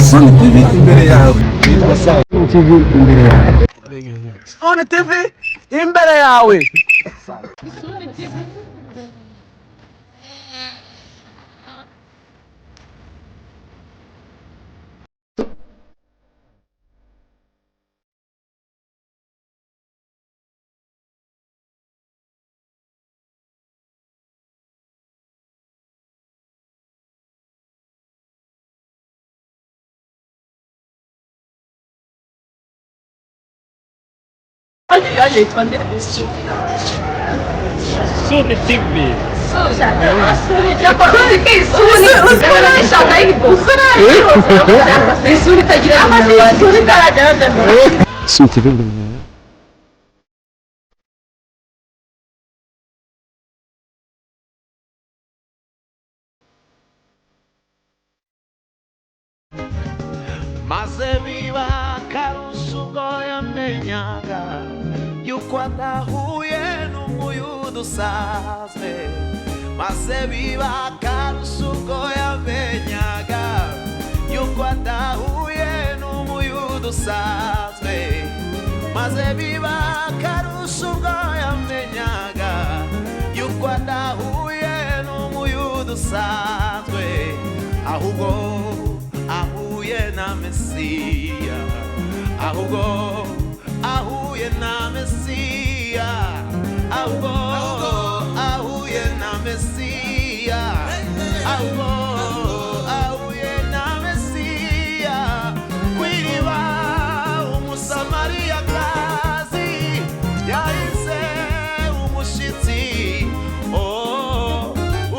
Sony TV imbere yawe. Sony TV imbere yawe. Sony TV imbere yawe. Sony TV. Sony TV. Maze biba karusugo yamenyaga yuko adahuye n'umuyuda usanzwe. Maze biba karusugo yamenyaga yuko adahuye n'umuyuda usanzwe. Maze biba karusugo yamenyaga yuko adahuye n'umuyuda usanzwe, ahubwo ahuye na Mesiya, ahubwo ahuye na Mesiya, ahubwo ahuye na Mesiya, ahubwo ahuye na Mesiya. Kw'iriba umusamariyakazi yahise umushitsi,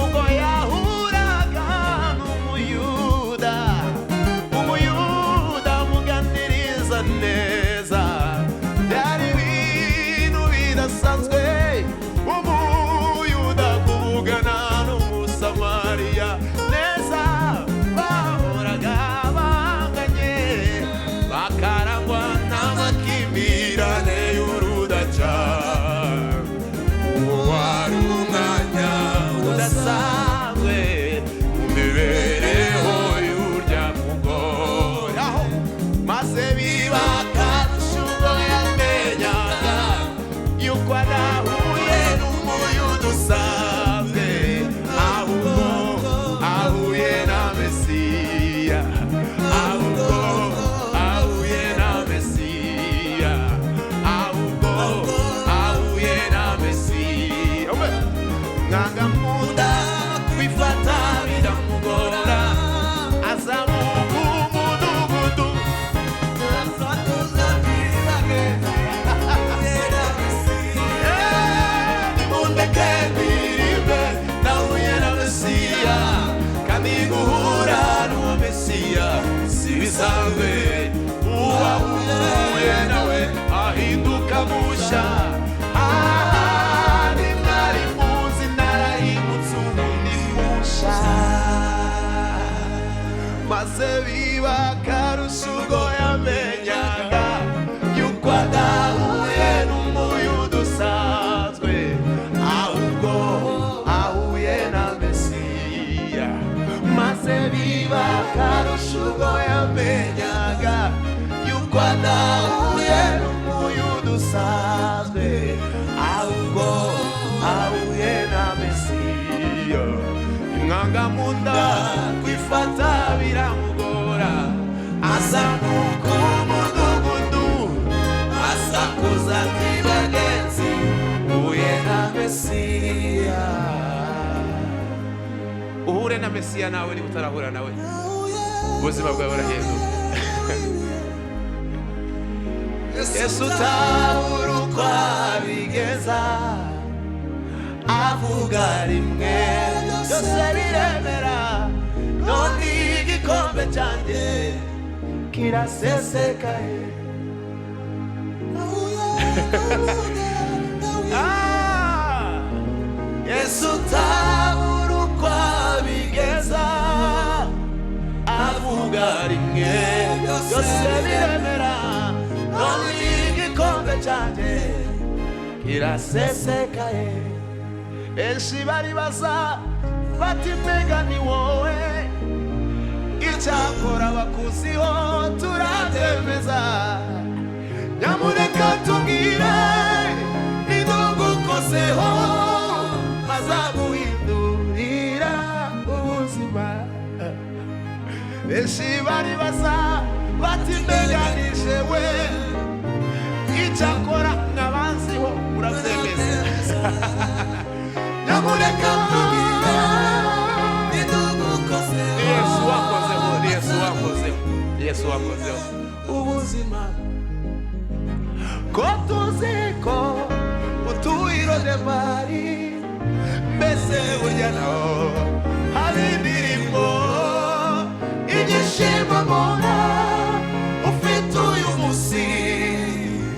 ubwo yahuraga n'umuyuda, umuyuda muganiriza neza. Byari ibintu bidasanzwe umuyuda kuvugana n'umusamariya neza. Bahoraga banganye, bakarangwa n'amakimbirane y'urudaca. Uwo wari umwanya udasanzwe mu mibereho y'urya mugore. Maze biba karusugo yamenyaga yuko adahuye n'umuyuda usanzwe, ahubwo ahuye na Mesiya, ahubwo ahuye na Mesiya, ahubwo ahuye na Mesiya. Mwanga munda kwifata biramugora, azamuka umudugudu undeke ndirimbe nahuye na Mesiya, kandi guhura n'uwo Mesiya si bisanzwe. Uwahuye nawe ahinduka musha, ahandi mwari muzi narahimutse ubundi musha. Maze biba karusugo yamenyaga yuko adahuye n'umuyuda usanzwe, ahubwo ahuye na Mesiya. Maze biba karusugo yamenyaga yuko adahuye n'umuyuda usanzwe, ahubwo ahuye na Mesiya. Imwanga munda kwifata biramugora, azamuka umudugudu asakuza ati bagenzi uhuye na Mesiya. Uhure na Mesiya nawe niba utarahura nawe, ubuzima bwawe burahinduka. Yesu tabura uko abigeza, avuga rimwe byose biremera, none igikombe cyanjye kirasesekaye. Yesu tabura uko abigeza, avuga rimwe byose biremera, none igikombe cyanjye kirasesekaye. Benshi baribaza bati mbega ni wowe icyakora bakuziho turabyemeza. Nyamuneka tubwire ntidugukozeho azaguhindurira ubuzima. Benshi baribaza bati mbeganije we, icyakora nkabanziho urabyemeza. Nyamuneka tubwire ntidugukozeho. Yesu wakozeho, Yesu wakozeho, Yesu wakozeho ubuzima. Ko tuzi ko utuyiro de mari mbese burya naho hari indirimbo igishimwa mbona ufite uyu munsi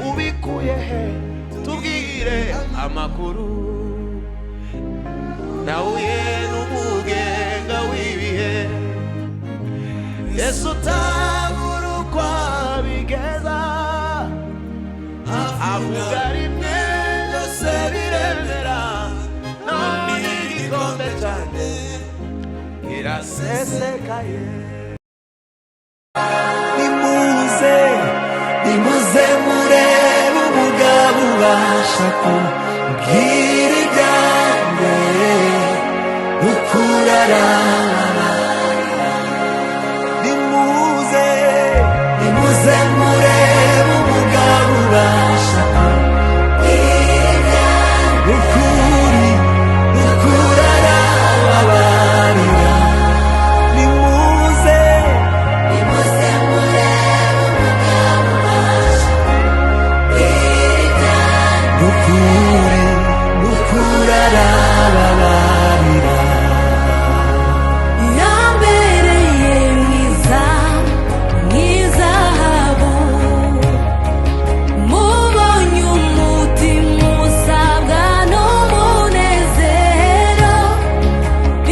ubikuye he? Tubwire amakuru nahuye n'umugenga w'ibihe. Yesu utabura uko abigeza, avuga rimwe byose biremera, none igikombe cyane kirasesekaye. Nimuze, nimuze murebe umugabo ubasha kubwira ibyanjye ukuri arababara. Nimuze, nimuze murebe umugabo ubasha kubwira ukuri, ukuri arababarira. Nimuze, nimuze murebe umugabo ubasha kubwira ukuri, ukuri arababarira. Yambereye mwiza nk'izahabu, mubonye umutima usabwa n'umunezero.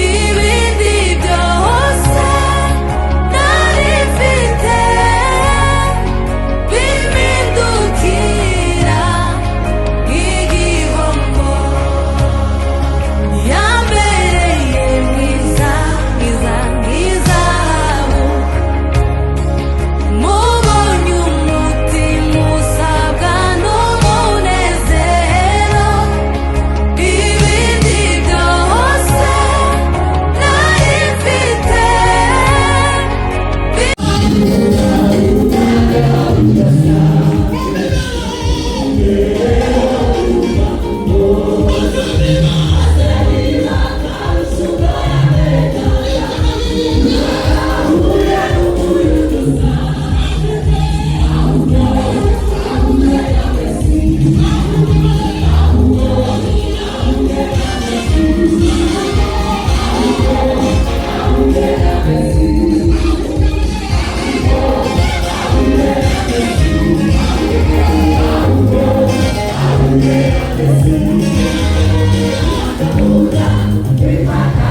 Ibindi byose nari mfite bimpindukira igihombo. Yambereye mwiza, mwiza nk'izahabu, mubonye umutima usabwa n'umunezero. Ibindi byose nari mfite Thank you.